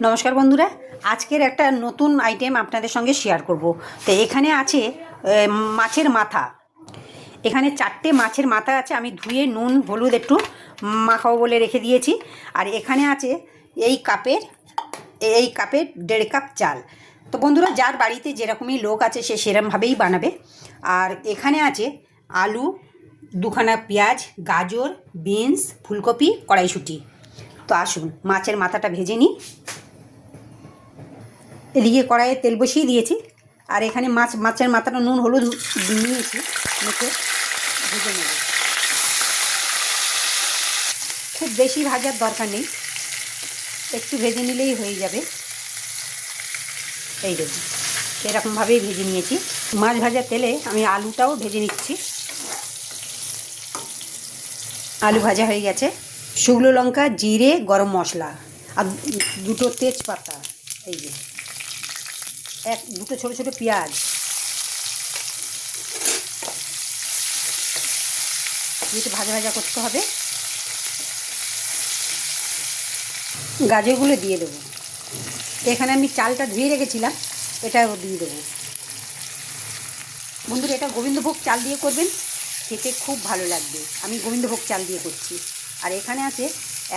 নমস্কার বন্ধুরা, আজকের একটা নতুন আইটেম আপনাদের সঙ্গে শেয়ার করব। তো এখানে আছে মাছের মাথা। এখানে 4টে মাছের মাথা আছে, আমি ধুয়ে নুন হলুদ একটু মাখাবো বলে রেখে দিয়েছি। আর এখানে আছে এই কাপের 1.5 কাপ চাল। তো বন্ধুরা, যার বাড়িতে যেরকমই লোক আছে সে সেরকমভাবেই বানাবে। আর এখানে আছে আলু, 2খানা পেঁয়াজ, গাজর, বিনস, ফুলকপি, কড়াইশুঁটি। তো আসুন মাছের মাথাটা ভেজে নিই। এদিকে কড়াইয়ে তেল বসিয়ে দিয়েছি, আর এখানে মাছের মাথাটা নুন হলুদ নিয়েছি, মেখে ভেজে নেব। খুব বেশি ভাজার দরকার নেই, একটু ভেজে নিলেই হয়ে যাবে। এই দেখুন, এরকমভাবেই ভেজে নিয়েছি। মাছ ভাজার তেলে আমি আলুটাও ভেজে নিচ্ছি। আলু ভাজা হয়ে গেছে। শুকনো লঙ্কা, জিরে, গরম মশলা আর 2টো তেজপাতা, এই যে 2টো ছোটো ছোটো পেঁয়াজ, একটু ভাজা ভাজা করতে হবে। গাজরগুলো দিয়ে দেবো। এখানে আমি চালটা ধুয়ে রেখেছিলাম, এটাও দিয়ে দেবো। বন্ধুরা, এটা গোবিন্দভোগ চাল দিয়ে করবেন, খেতে খুব ভালো লাগবে। আমি গোবিন্দভোগ চাল দিয়ে করছি। আর এখানে আছে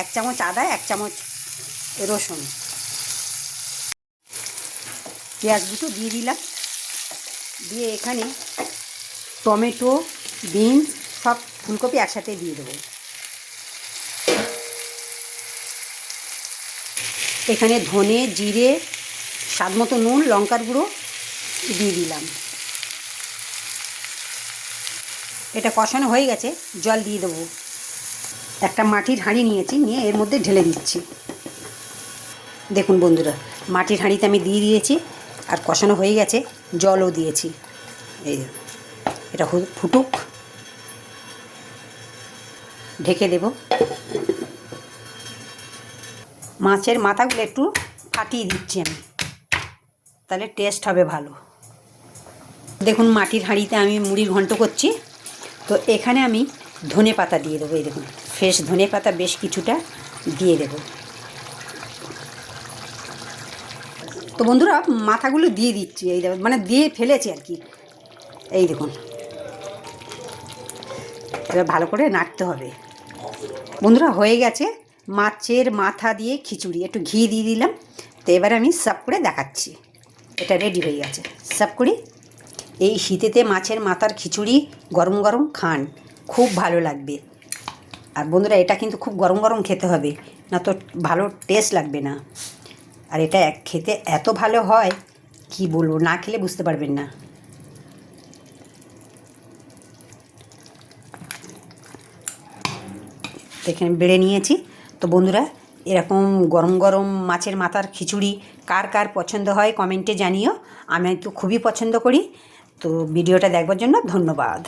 1 চামচ আদা, 1 চামচ রসুন। পেঁয়াজ দুটো দিয়ে দিলাম। দিয়ে এখানে টমেটো, বিনস, সব ফুলকপি একসাথে দিয়ে দেবো। এখানে ধনে, জিরে, স্বাদ মতো নুন, লঙ্কার গুঁড়ো দিয়ে দিলাম। এটা কষানো হয়ে গেছে, জল দিয়ে দেবো। একটা মাটির হাঁড়ি নিয়েছি, নিয়ে এর মধ্যে ঢেলে দিচ্ছি। দেখুন বন্ধুরা, মাটির হাঁড়িতে আমি দিয়ে দিয়েছি, আর কষানো হয়ে গেছে, জলও দিয়েছি। এই এটা ফুটুক, ঢেকে দেব। মাছের মাথাগুলো একটু ফাটিয়ে দিচ্ছি আমি, তাহলে টেস্ট হবে ভালো। দেখুন, মাটির হাঁড়িতে আমি মুড়ি ঘন্ট করছি। তো এখানে আমি ধনে পাতা দিয়ে দেবো। এই দেখুন, ফ্রেশ ধনে পাতা বেশ কিছুটা দিয়ে দেব। তো বন্ধুরা, মাথাগুলো দিয়ে দিচ্ছি, এই দেখুন, মানে দিয়ে ফেলেছি আর কি। এই দেখুন, এবার ভালো করে নাড়তে হবে। বন্ধুরা, হয়ে গেছে মাছের মাথা দিয়ে খিচুড়ি। একটু ঘি দিয়ে দিলাম। তো এবার আমি সার্ভ করে দেখাচ্ছি। এটা রেডি হয়ে গেছে, সার্ভ করি। এই শীতেতে মাছের মাথার খিচুড়ি গরম গরম খান, খুব ভালো লাগবে। আর বন্ধুরা, এটা কিন্তু খুব গরম গরম খেতে হবে, না তো ভালো টেস্ট লাগবে না। আর এটা খেতে এত ভালো হয় কি বলবো, না খেলে বুঝতে পারবেন না। এখানে বেড়ে নিয়েছি। তো বন্ধুরা, এরকম গরম গরম মাছের মাথার খিচুড়ি কার কার পছন্দ হয় কমেন্টে জানিও। আমি তো খুবই পছন্দ করি। তো ভিডিওটা দেখবার জন্য ধন্যবাদ।